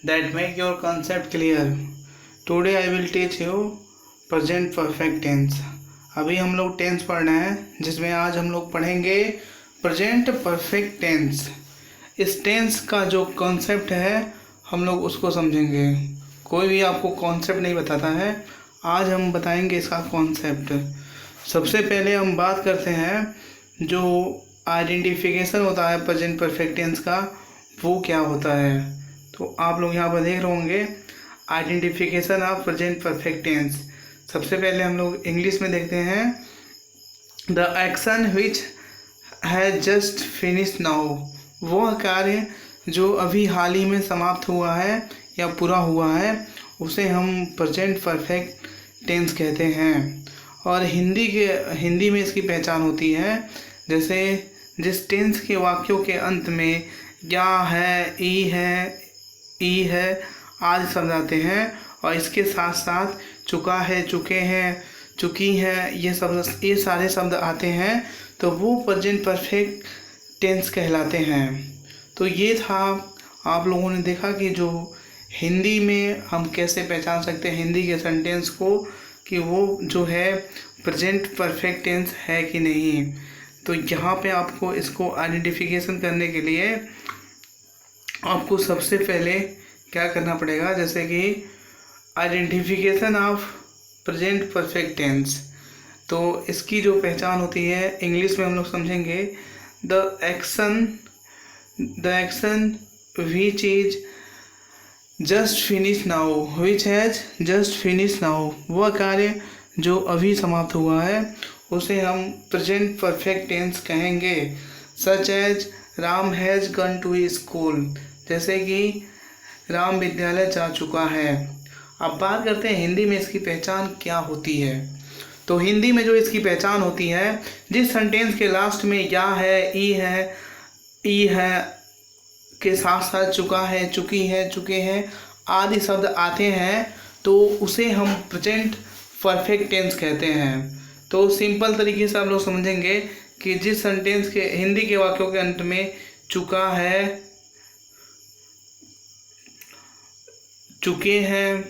that make your concept clear. Today I will teach you present perfect tense. अभी हम लोग tense पढ़ना है, जिसमें आज हम लोग पढ़ेंगे प्रेजेंट परफेक्ट टेंस। इस टेंस का जो कॉन्सेप्ट है हम लोग उसको समझेंगे। कोई भी आपको कॉन्सेप्ट नहीं बताता है, आज हम बताएंगे इसका कॉन्सेप्ट। सबसे पहले हम बात करते हैं जो आइडेंटिफिकेशन होता है प्रेजेंट परफेक्ट टेंस का, वो क्या होता है। तो आप लोग यहाँ पर देख रहे होंगे identification of present perfect tense. सबसे पहले हम लोग इंग्लिश में देखते हैं, the action which has just finish now. वह कार्य जो अभी हाल ही में समाप्त हुआ है या पूरा हुआ है उसे हम प्रेजेंट परफेक्ट टेंस कहते हैं। और हिंदी में इसकी पहचान होती है, जैसे जिस टेंस के वाक्यों के अंत में या है, ई है आदि शब्द आते हैं और इसके साथ साथ चुका है, चुके हैं, चुकी है, ये सारे शब्द आते हैं तो वो प्रेजेंट परफेक्ट टेंस कहलाते हैं। तो ये था, आप लोगों ने देखा कि जो हिंदी में हम कैसे पहचान सकते हैं हिंदी के सेंटेंस को कि वो जो है प्रेजेंट परफेक्ट टेंस है कि नहीं। तो यहाँ पे आपको इसको आइडेंटिफिकेशन करने के लिए आपको सबसे पहले क्या करना पड़ेगा, जैसे कि identification of present perfect tense. तो इसकी जो पहचान होती है इंग्लिश में हम लोग समझेंगे, the action which is just finish now, which has just finish now. वह कार्य जो अभी समाप्त हुआ है उसे हम प्रेजेंट परफेक्ट टेंस कहेंगे। Such as Ram has gone to school, जैसे कि राम विद्यालय जा चुका है। अब बात करते हैं हिंदी में इसकी पहचान क्या होती है। तो हिंदी में जो इसकी पहचान होती है, जिस सेंटेंस के लास्ट में या है, ई है के साथ साथ चुका है, चुकी है, चुके हैं आदि शब्द आते हैं तो उसे हम प्रेजेंट परफेक्ट टेंस कहते हैं। तो सिंपल तरीके से आप लोग समझेंगे कि जिस सेंटेंस के हिंदी के वाक्यों के अंत में चुका है, चुके हैं,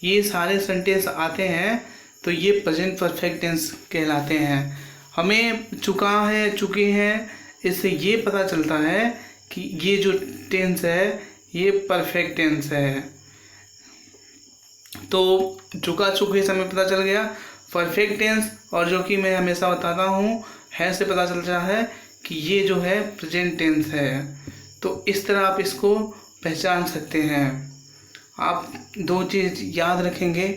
ये सारे सेंटेंस आते हैं तो ये प्रेजेंट परफेक्ट टेंस कहलाते हैं। हमें चुका है, चुके हैं, इससे ये पता चलता है कि ये जो टेंस है ये परफेक्ट टेंस है। तो चुका, चुके से हमें पता चल गया परफेक्ट टेंस, और जो कि मैं हमेशा बताता हूँ है से पता चलता है कि ये जो है प्रेजेंट टेंस है। तो इस तरह आप इसको पहचान सकते हैं। आप दो चीज़ याद रखेंगे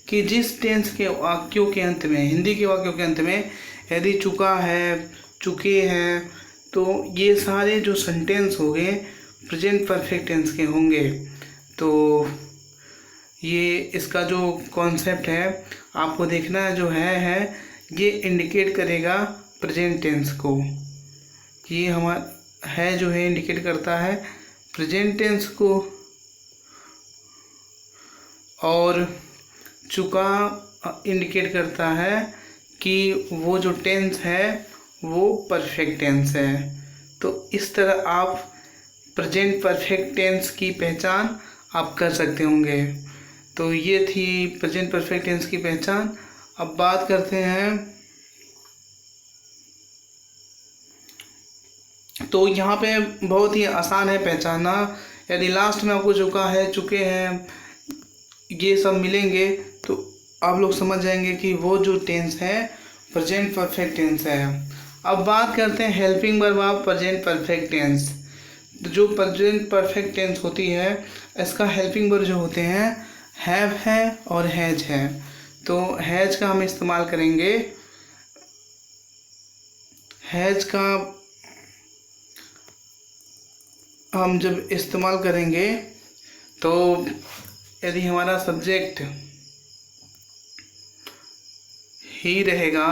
कि जिस टेंस के वाक्यों के अंत में, हिंदी के वाक्यों के अंत में यदि चुका है, चुके हैं, तो ये सारे जो सेंटेंस हो गए प्रेजेंट परफेक्ट टेंस के होंगे। तो ये इसका जो कॉन्सेप्ट है आपको देखना है, जो है ये इंडिकेट करेगा प्रेजेंट टेंस को। ये हमारा है जो है इंडिकेट करता है प्रेजेंट टेंस को, और चुका इंडिकेट करता है कि वो जो टेंस है वो परफेक्ट टेंस है। तो इस तरह आप प्रेजेंट परफेक्ट टेंस की पहचान आप कर सकते होंगे। तो ये थी प्रेजेंट परफेक्ट टेंस की पहचान। अब बात करते हैं, तो यहाँ पे बहुत ही आसान है पहचानना। यदि लास्ट में आपको चुका है, चुके हैं, ये सब मिलेंगे तो आप लोग समझ जाएंगे कि वो जो टेंस है प्रेजेंट परफेक्ट टेंस है। अब बात करते हैं helping verb of present perfect tense. जो प्रेजेंट परफेक्ट टेंस होती है इसका हेल्पिंग वर्ब जो होते हैं हैव है और हैज है। तो हैज का हम इस्तेमाल करेंगे, हैज का हम जब इस्तेमाल करेंगे तो यदि हमारा सब्जेक्ट ही रहेगा,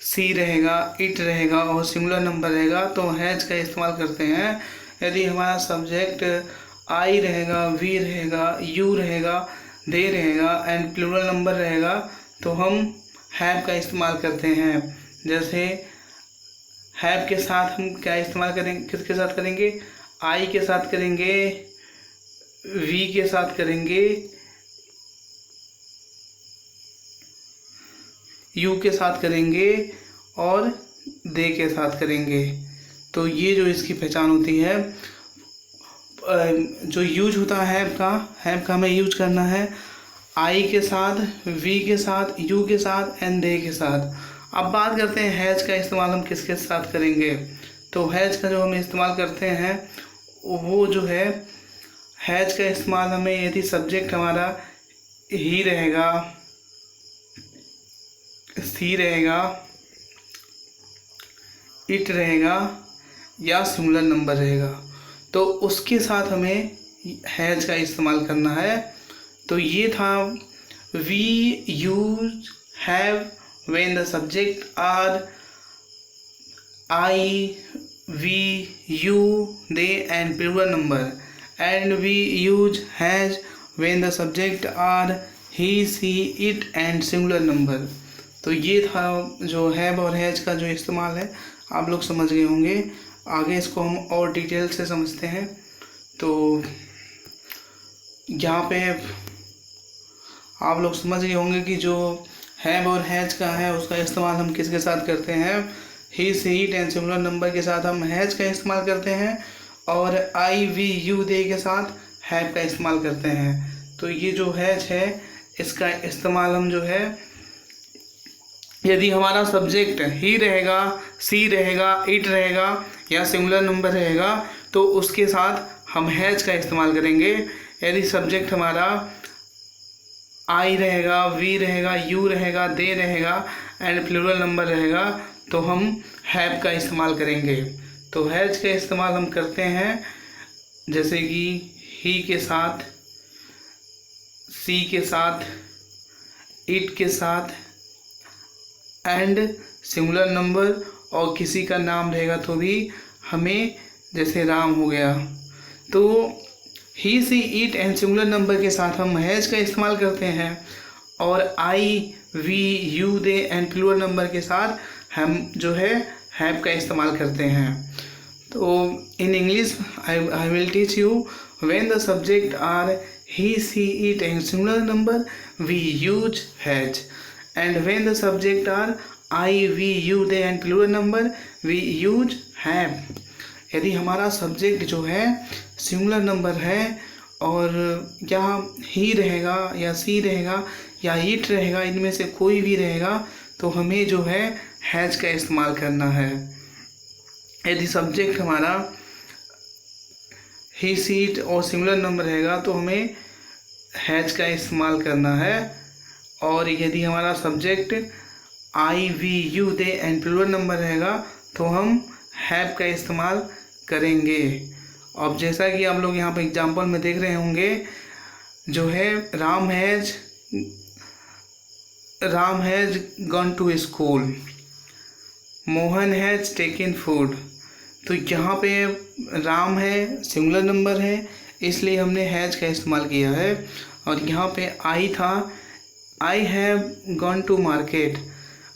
सी रहेगा, इट रहेगा और सिंगुलर नंबर रहेगा तो हैज का इस्तेमाल करते हैं। यदि हमारा सब्जेक्ट आई रहेगा, वी रहेगा, यू रहेगा, दे रहेगा एंड प्लूरल नंबर रहेगा तो हम हैव का इस्तेमाल करते हैं। जैसे हैव के साथ हम क्या इस्तेमाल करेंगे, किसके साथ करेंगे, आई के साथ करेंगे, वी के साथ करेंगे, यू के साथ करेंगे और दे के साथ करेंगे। तो ये जो इसकी पहचान होती है, जो यूज होता है हैव का हमें यूज करना है आई के साथ, वी के साथ, यू के साथ एंड दे के साथ। अब बात करते हैं हैज का इस्तेमाल हम किसके साथ करेंगे। तो हैज का जो हम इस्तेमाल करते हैं वो जो है, हैज का इस्तेमाल हमें यदि सब्जेक्ट हमारा ही रहेगा, सी रहेगा, इट रहेगा या सिंगुलर नंबर रहेगा, तो उसके साथ हमें हैज का इस्तेमाल करना है। तो ये था we use have when the subject are I, we, you, they and plural number, and we use has when the subject are he, she, it and singular number. तो ये था जो हैव और हैज का जो इस्तेमाल है, आप लोग समझ गए होंगे। आगे इसको हम और डिटेल से समझते हैं। तो यहाँ पे आप लोग समझ गए होंगे कि जो हैव और हैज का है उसका इस्तेमाल हम किसके साथ करते हैं, ही, she, it and singular number के साथ हम हैज का इस्तेमाल करते हैं, और आई, वी, यू, दे के साथ हैव का इस्तेमाल करते हैं। तो ये जो हैज है इसका इस्तेमाल हम जो है, यदि हमारा सब्जेक्ट ही रहेगा, सी रहेगा, इट रहेगा या सिंगुलर नंबर रहेगा, तो उसके साथ हम हैज का इस्तेमाल करेंगे। यदि सब्जेक्ट हमारा आई रहेगा, वी रहेगा, यू रहेगा, दे रहेगा एंड प्लूरल नंबर रहेगा, तो हम हैव का इस्तेमाल करेंगे। तो हैज का इस्तेमाल हम करते हैं जैसे कि ही के साथ, सी के साथ, इट के साथ एंड सिंगुलर नंबर, और किसी का नाम रहेगा तो भी हमें, जैसे राम हो गया, तो he, she, it and singular number के साथ हम हैज का इस्तेमाल करते हैं, और I, we, you, they and plural number के साथ हम जो है हैव का इस्तेमाल करते हैं। तो in English I will teach you when the subject are he, she, it and singular number we use has, and when the subject are I, we, you, they and plural number we use have। यदि हमारा subject जो है singular number है और या ही रहेगा या सी रहेगा या इट रहेगा, इनमें से कोई भी रहेगा, तो हमें जो है हैज का इस्तेमाल करना है। यदि सब्जेक्ट हमारा ही, सी, इट और सिंगुलर नंबर रहेगा तो हमें हैज का इस्तेमाल करना है, और यदि हमारा subject I, we, you, they and plural number रहेगा तो हम हैव का इस्तेमाल करेंगे। अब जैसा कि आप लोग यहाँ पर एग्जांपल में देख रहे होंगे, जो है Ram has gone to school, Mohan has taken food. तो यहाँ पे राम है, सिंगुलर नंबर है, इसलिए हमने हैज का इस्तेमाल किया है। और यहाँ पे आई था, I have gone to market,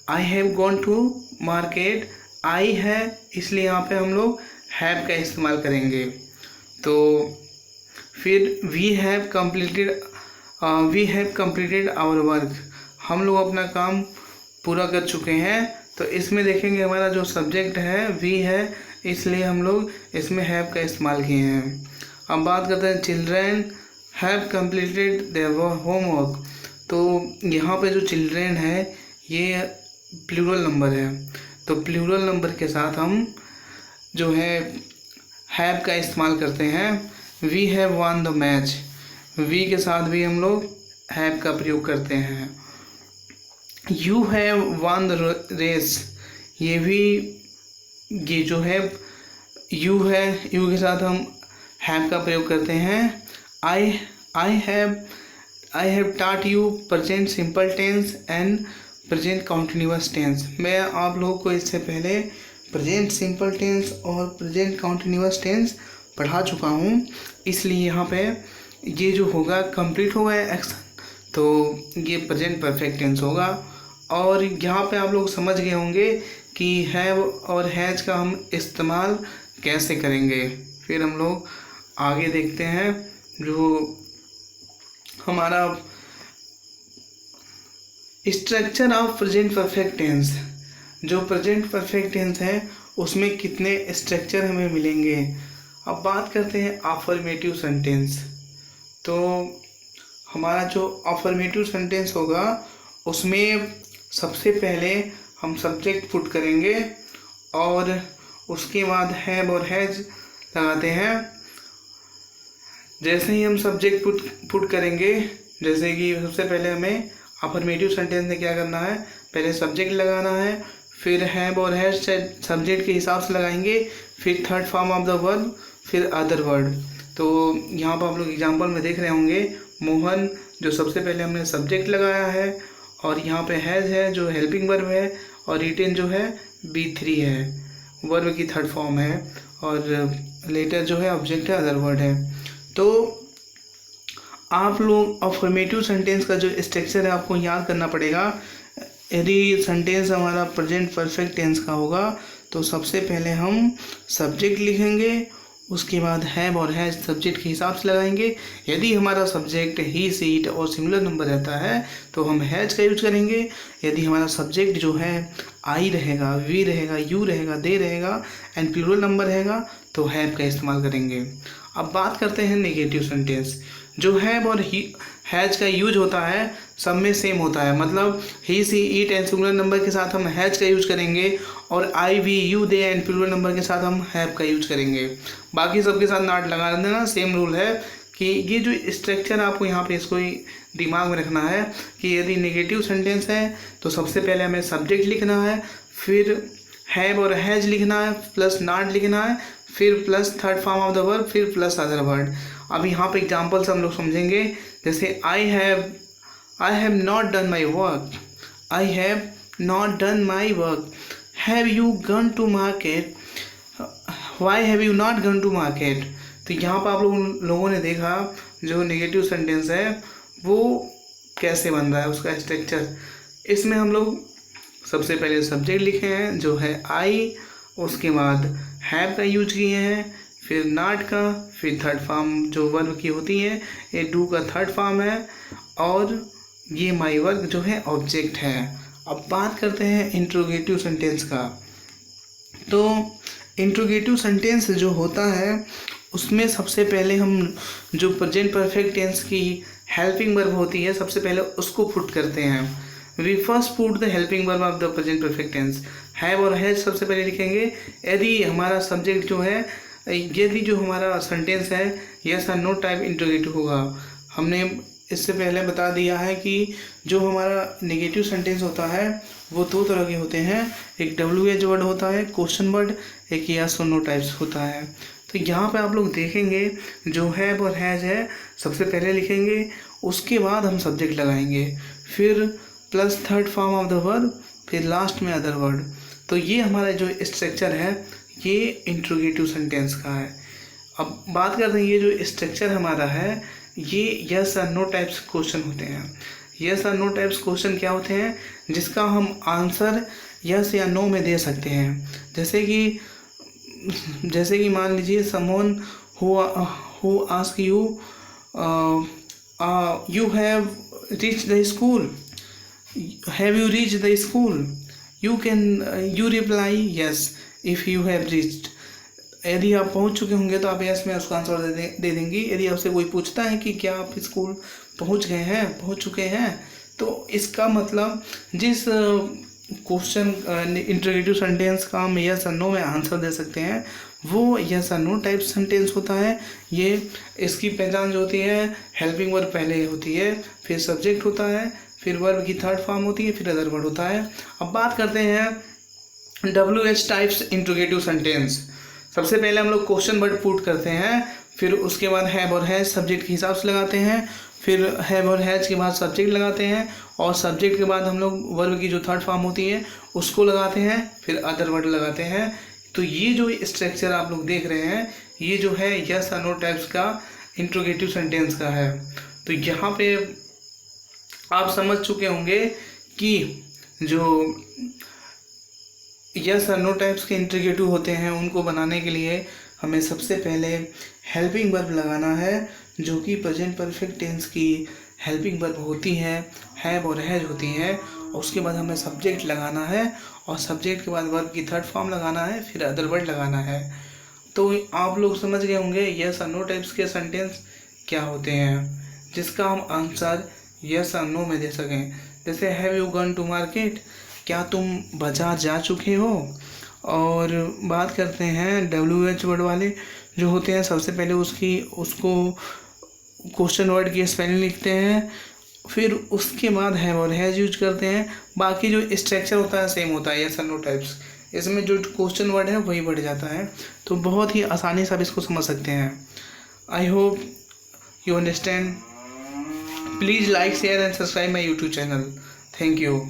I have gone to market, I है, इसलिए यहाँ पे हम लोग हैव का इस्तेमाल करेंगे। तो फिर we have completed our work, हम लोग अपना काम पूरा कर चुके हैं। तो इसमें देखेंगे हमारा जो सब्जेक्ट है वी है, इसलिए हम लोग इसमें हैव का इस्तेमाल किए हैं। अब बात करते हैं children have completed their homework. तो यहाँ पे जो चिल्ड्रेन है ये प्लूरल नंबर है, तो प्लूरल नंबर के साथ हम जो है हैव का इस्तेमाल करते हैं। We have won the match, we के साथ भी हम लोग हैव का प्रयोग करते हैं। You have won the race, ये जो है यू है, यू के साथ हम हैव का प्रयोग करते हैं। I have taught you present simple tense and present continuous tense. मैं आप लोगों को इससे पहले प्रेजेंट सिंपल टेंस और प्रेजेंट कॉन्टिन्यूअस टेंस पढ़ा चुका हूँ, इसलिए यहाँ पे ये जो होगा कंप्लीट होगा एक्शन, तो ये प्रेजेंट परफेक्ट टेंस होगा। और यहाँ पे आप लोग समझ गए होंगे कि हैव और हैज का हम इस्तेमाल कैसे करेंगे। फिर हम लोग आगे देखते हैं जो हमारा structure of present perfect tense, जो प्रेजेंट परफेक्ट टेंस है उसमें कितने स्ट्रक्चर हमें मिलेंगे। अब बात करते हैं अफर्मेटिव सेंटेंस। तो हमारा जो अफर्मेटिव सेंटेंस होगा उसमें सबसे पहले हम सब्जेक्ट पुट करेंगे और उसके बाद हैव और हैज लगाते हैं। जैसे ही हम सब्जेक्ट पुट करेंगे, जैसे कि सबसे पहले हमें अफर्मेटिव सेंटेंस में क्या करना है, पहले सब्जेक्ट लगाना है, फिर हैव और हैज सब्जेक्ट के हिसाब से लगाएंगे, फिर third form of the verb, फिर अदर वर्ड। तो यहाँ पर आप लोग एग्जांपल में देख रहे होंगे, मोहन जो सबसे पहले हमने सब्जेक्ट लगाया है, और यहाँ पे हैज है जो हेल्पिंग वर्ब है, और इटेन जो है B3 है, वर्ब की थर्ड फॉर्म है, और लेटर जो है ऑब्जेक्ट है, अदर वर्ड है। तो आप लोग अफर्मेटिव सेंटेंस का जो स्ट्रक्चर है आपको याद करना पड़ेगा। यदि सेंटेंस हमारा प्रेजेंट परफेक्ट टेंस का होगा तो सबसे पहले हम सब्जेक्ट लिखेंगे, उसके बाद हैव और हैज सब्जेक्ट के हिसाब से लगाएंगे। यदि हमारा सब्जेक्ट ही, सी, इट और सिमिलर नंबर रहता है तो हम हैज का यूज करेंगे। यदि हमारा सब्जेक्ट जो है आई रहेगा, वी रहेगा, यू रहेगा, दे रहेगा एंड प्लूरल नंबर रहेगा तो हैव का इस्तेमाल करेंगे। अब बात करते हैं नेगेटिव सेंटेंस। जो हैव और हैज का यूज होता है सब में सेम होता है, मतलब he, she, it and singular number के साथ हम हैज का यूज करेंगे, और I, we, you, they and plural number के साथ हम हैव का यूज करेंगे। बाकी सबके साथ नॉट लगा देना। सेम रूल है कि ये जो स्ट्रक्चर आपको यहाँ पे इसको दिमाग में रखना है कि यदि नेगेटिव सेंटेंस है तो सबसे पहले हमें सब्जेक्ट लिखना है, फिर हैव और हैज लिखना है, प्लस नॉट लिखना है, फिर plus third form of the verb, फिर प्लस अदर वर्ड। अब यहाँ पे एग्जांपल से हम लोग समझेंगे। जैसे I have not done my work, I have not done my work. Have you gone to market, why have you not gone to market. तो यहाँ पर आप लोगों ने देखा जो नेगेटिव सेंटेंस है वो कैसे बन रहा है, उसका स्ट्रक्चर। इसमें हम लोग सबसे पहले सब्जेक्ट लिखे हैं जो है आई, उसके बाद हैव का यूज किए हैं, फिर नॉट का, फिर थर्ड फॉर्म जो वर्ब की होती है, ये डू का थर्ड फॉर्म है, और ये माई वर्क जो है ऑब्जेक्ट है। अब बात करते हैं इंट्रोगेटिव सेंटेंस का। तो इंट्रोगेटिव सेंटेंस जो होता है उसमें सबसे पहले हम जो प्रेजेंट परफेक्ट टेंस की हेल्पिंग वर्ब होती है सबसे पहले उसको पुट करते हैं। We first put the helping verb of the present perfect tense. Have और हैज सबसे पहले लिखेंगे। यदि हमारा सब्जेक्ट जो है, यदि जो हमारा सेंटेंस है यस और नो टाइप इंट्रोगेटिव होगा। हमने इससे पहले बता दिया है कि जो हमारा नेगेटिव सेंटेंस होता है वो दो तरह के होते हैं, एक WH वर्ड होता है क्वेश्चन वर्ड, एक यस और नो टाइप्स होता है। तो यहाँ पे आप लोग देखेंगे जो हैव और हैज है सबसे पहले लिखेंगे, उसके बाद हम सब्जेक्ट लगाएंगे, फिर plus third form of the verb, फिर लास्ट में अदर वर्ड। तो ये हमारा जो स्ट्रक्चर है ये इंट्रोगेटिव सेंटेंस का है। अब बात करते हैं ये जो स्ट्रक्चर हमारा है ये यस और नो टाइप्स क्वेश्चन होते हैं। यस और नो टाइप्स क्वेश्चन क्या होते हैं, जिसका हम आंसर यस या नो में दे सकते हैं। जैसे कि मान लीजिए someone who ask you you have reach the school, have you reach the school, you reply yes if you have reached. यदि आप पहुंच चुके होंगे तो आप यस में उसका आंसर दे देंगे। यदि आपसे कोई पूछता है कि क्या आप स्कूल पहुंच चुके हैं, तो इसका मतलब जिस क्वेश्चन इंट्रोगेटिव सेंटेंस का हम यस और नो में आंसर दे सकते हैं वो यस और नो टाइप सेंटेंस होता है। ये इसकी पहचान जो होती है, हेल्पिंग वर्ब पहले होती है, फिर सब्जेक्ट होता है, फिर वर्ब की थर्ड फॉर्म होती है, फिर अदर वर्ड होता है। अब बात करते हैं WH टाइप्स इंट्रोगेटिव सेंटेंस। सबसे पहले हम लोग क्वेश्चन वर्ड पुट करते हैं, फिर उसके बाद हैव और हैज सब्जेक्ट के हिसाब से लगाते हैं, फिर हैव और हैज के बाद सब्जेक्ट लगाते हैं, और सब्जेक्ट के बाद हम लोग वर्ब की जो थर्ड फॉर्म होती है उसको लगाते हैं, फिर अदर वर्ड लगाते हैं। तो ये जो स्ट्रक्चर आप लोग देख रहे हैं ये जो है यस और नो टाइप्स का इंट्रोगेटिव सेंटेंस का है। तो यहाँ पे आप समझ चुके होंगे कि जो यस और नो टाइप्स के इंट्रोगेटिव होते हैं उनको बनाने के लिए हमें सबसे पहले हेल्पिंग वर्ब लगाना है, जो कि प्रेजेंट परफेक्ट टेंस की हेल्पिंग वर्ब होती है, हैव और हैज होती है। उसके बाद हमें सब्जेक्ट लगाना है और सब्जेक्ट के बाद वर्ब की थर्ड फॉर्म लगाना है, फिर अदर वर्ड लगाना है। तो आप लोग समझ गए होंगे यस और नो टाइप्स के सेंटेंस क्या होते हैं, जिसका हम आंसर यस और नो में दे सकें। जैसे have you gone to market, क्या तुम बाजार जा चुके हो। और बात करते हैं WH वर्ड वाले जो होते हैं, सबसे पहले उसको क्वेश्चन वर्ड की स्पेलिंग लिखते हैं, फिर उसके बाद हैव और हैज यूज करते हैं। बाकी जो स्ट्रक्चर होता है सेम होता है यस और नो टाइप्स। इसमें जो क्वेश्चन वर्ड है वही बढ़ जाता है। तो बहुत ही आसानी से आप इसको समझ सकते हैं। I hope you understand. Please like share and subscribe my YouTube channel. Thank you.